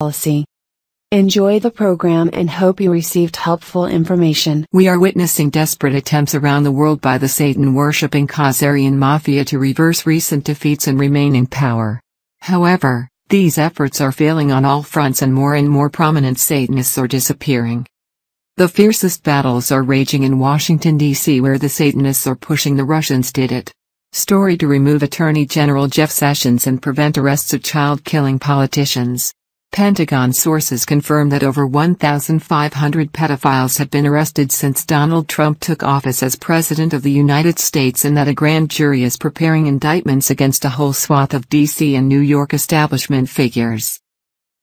policy. Enjoy the program and hope you received helpful information. We are witnessing desperate attempts around the world by the Satan-worshipping Khazarian Mafia to reverse recent defeats and remain in power. However, these efforts are failing on all fronts and more prominent Satanists are disappearing. The fiercest battles are raging in Washington, D.C., where the Satanists are pushing the Russians did it story to remove Attorney General Jeff Sessions and prevent arrests of child-killing politicians. Pentagon sources confirm that over 1,500 pedophiles have been arrested since Donald Trump took office as President of the United States and that a grand jury is preparing indictments against a whole swath of D.C. and New York establishment figures.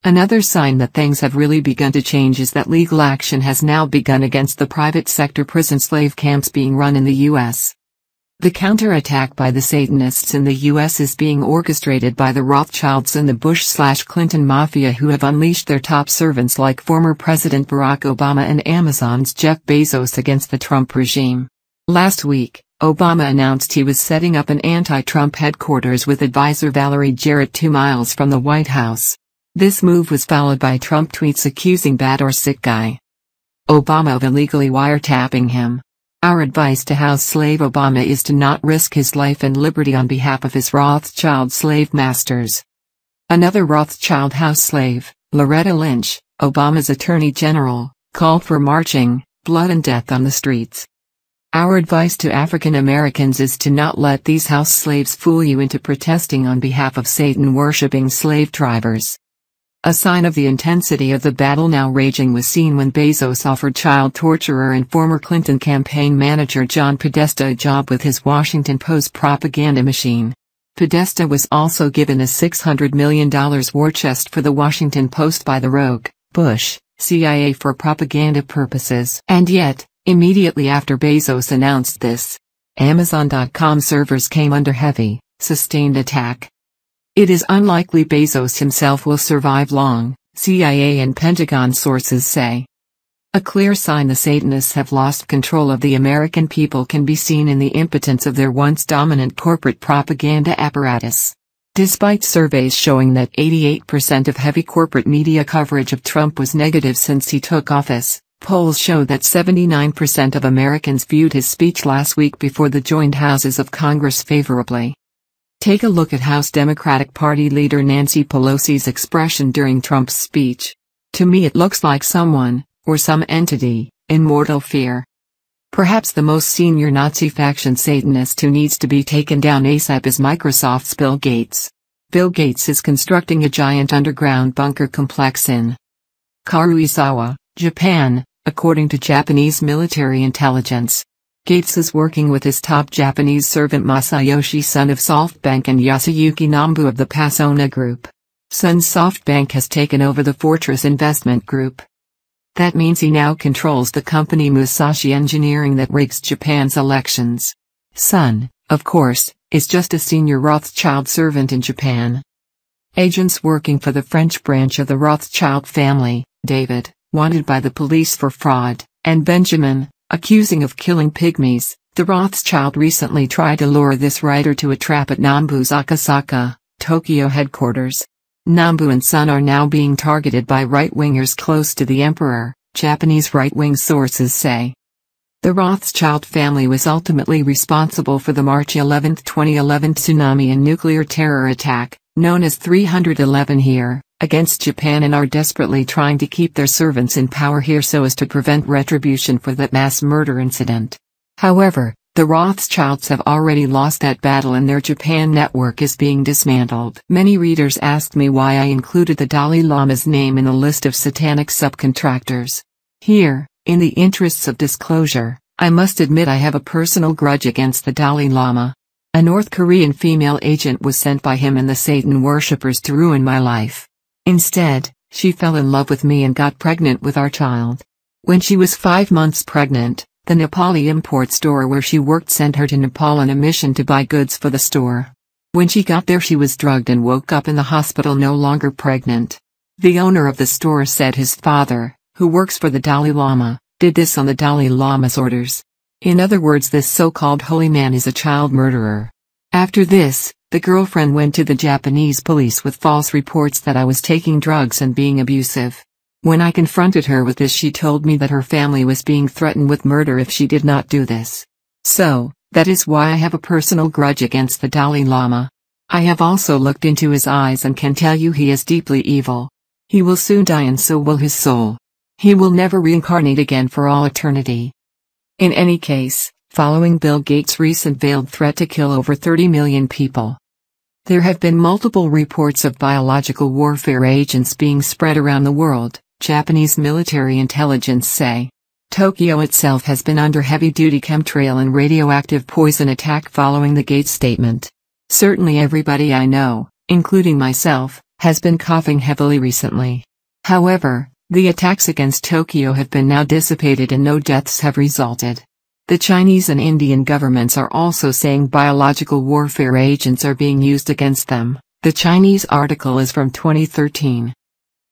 Another sign that things have really begun to change is that legal action has now begun against the private sector prison slave camps being run in the U.S. The counterattack by the Satanists in the U.S. is being orchestrated by the Rothschilds and the Bush/Clinton Mafia, who have unleashed their top servants like former President Barack Obama and Amazon's Jeff Bezos against the Trump regime. Last week, Obama announced he was setting up an anti-Trump headquarters with advisor Valerie Jarrett 2 miles from the White House. This move was followed by Trump tweets accusing bad or sick guy Obama of illegally wiretapping him. Our advice to house slave Obama is to not risk his life and liberty on behalf of his Rothschild slave masters. Another Rothschild house slave, Loretta Lynch, Obama's Attorney General, called for marching, blood and death on the streets. Our advice to African Americans is to not let these house slaves fool you into protesting on behalf of Satan-worshipping slave drivers. A sign of the intensity of the battle now raging was seen when Bezos offered child torturer and former Clinton campaign manager John Podesta a job with his Washington Post propaganda machine. Podesta was also given a $600 million war chest for the Washington Post by the rogue Bush CIA for propaganda purposes. And yet, immediately after Bezos announced this, Amazon.com servers came under heavy, sustained attack. It is unlikely Bezos himself will survive long, CIA and Pentagon sources say. A clear sign the Satanists have lost control of the American people can be seen in the impotence of their once dominant corporate propaganda apparatus. Despite surveys showing that 88% of heavy corporate media coverage of Trump was negative since he took office, polls show that 79% of Americans viewed his speech last week before the joined houses of Congress favorably. Take a look at House Democratic Party leader Nancy Pelosi's expression during Trump's speech. To me it looks like someone, or some entity, in mortal fear. Perhaps the most senior Nazi faction Satanist who needs to be taken down ASAP is Microsoft's Bill Gates. Bill Gates is constructing a giant underground bunker complex in Karuizawa, Japan, according to Japanese military intelligence. Gates is working with his top Japanese servant Masayoshi Son of SoftBank and Yasuyuki Nambu of the Pasona Group. Son's SoftBank has taken over the Fortress Investment Group. That means he now controls the company Musashi Engineering that rigs Japan's elections. Son, of course, is just a senior Rothschild servant in Japan. Agents working for the French branch of the Rothschild family, David, wanted by the police for fraud, and Benjamin, accusing of killing pygmies. The Rothschild recently tried to lure this writer to a trap at Nambu's Akasaka, Tokyo headquarters. Nambu and Son are now being targeted by right-wingers close to the emperor, Japanese right-wing sources say. The Rothschild family was ultimately responsible for the March 11, 2011 tsunami and nuclear terror attack, known as 311 here, against Japan, and are desperately trying to keep their servants in power here so as to prevent retribution for that mass murder incident. However, the Rothschilds have already lost that battle and their Japan network is being dismantled. Many readers asked me why I included the Dalai Lama's name in the list of satanic subcontractors. Here, in the interests of disclosure, I must admit I have a personal grudge against the Dalai Lama. A North Korean female agent was sent by him and the Satan worshippers to ruin my life. Instead, she fell in love with me and got pregnant with our child. When she was 5 months pregnant, the Nepali import store where she worked sent her to Nepal on a mission to buy goods for the store. When she got there she was drugged and woke up in the hospital no longer pregnant. The owner of the store said his father, who works for the Dalai Lama, did this on the Dalai Lama's orders. In other words, this so-called holy man is a child murderer. After this, The girlfriend went to the Japanese police with false reports that I was taking drugs and being abusive. When I confronted her with this, she told me that her family was being threatened with murder if she did not do this. So, that is why I have a personal grudge against the Dalai Lama. I have also looked into his eyes and can tell you he is deeply evil. He will soon die and so will his soul. He will never reincarnate again for all eternity. In any case, following Bill Gates' recent veiled threat to kill over 30 million people, there have been multiple reports of biological warfare agents being spread around the world, Japanese military intelligence say. Tokyo itself has been under heavy-duty chemtrail and radioactive poison attack following the Gates statement. Certainly everybody I know, including myself, has been coughing heavily recently. However, the attacks against Tokyo have been now dissipated and no deaths have resulted. The Chinese and Indian governments are also saying biological warfare agents are being used against them. The Chinese article is from 2013.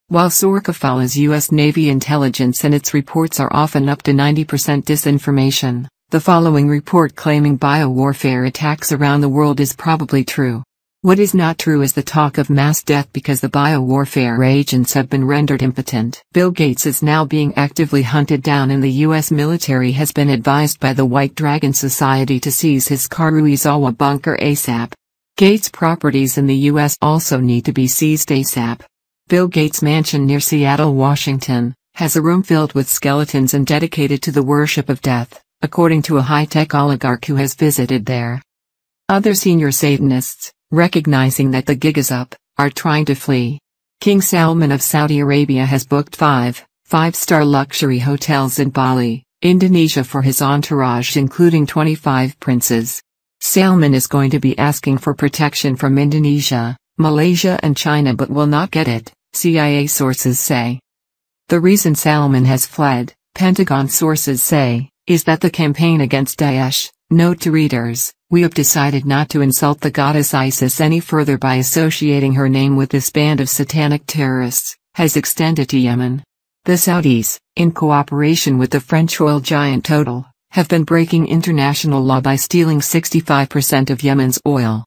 While Sorka follows U.S. Navy intelligence and its reports are often up to 90% disinformation, the following report claiming biowarfare attacks around the world is probably true. What is not true is the talk of mass death because the biowarfare agents have been rendered impotent. Bill Gates is now being actively hunted down and the U.S. military has been advised by the White Dragon Society to seize his Karuizawa bunker ASAP. Gates' properties in the U.S. also need to be seized ASAP. Bill Gates' mansion near Seattle, Washington, has a room filled with skeletons and dedicated to the worship of death, according to a high-tech oligarch who has visited there. Other senior Satanists, recognizing that the gig is up, are trying to flee. King Salman of Saudi Arabia has booked five-star luxury hotels in Bali, Indonesia for his entourage including 25 princes. Salman is going to be asking for protection from Indonesia, Malaysia and China but will not get it, CIA sources say. The reason Salman has fled, Pentagon sources say, is that the campaign against Daesh. Note to readers, we have decided not to insult the goddess Isis any further by associating her name with this band of satanic terrorists, has extended to Yemen. The Saudis, in cooperation with the French oil giant Total, have been breaking international law by stealing 65% of Yemen's oil.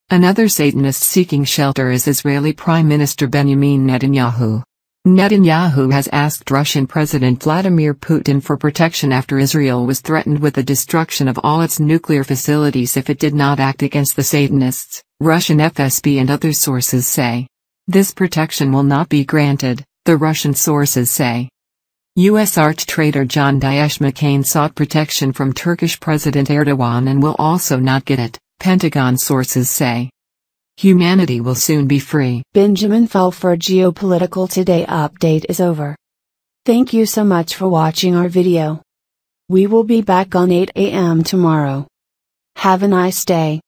Another Satanist seeking shelter is Israeli Prime Minister Benjamin Netanyahu. Netanyahu has asked Russian President Vladimir Putin for protection after Israel was threatened with the destruction of all its nuclear facilities if it did not act against the Satanists, Russian FSB and other sources say. This protection will not be granted, the Russian sources say. U.S. arch-traitor John Daesh McCain sought protection from Turkish President Erdogan and will also not get it, Pentagon sources say. Humanity will soon be free. Benjamin Fulford Geopolitical Today update is over. Thank you so much for watching our video. We will be back on 8 a.m. tomorrow. Have a nice day.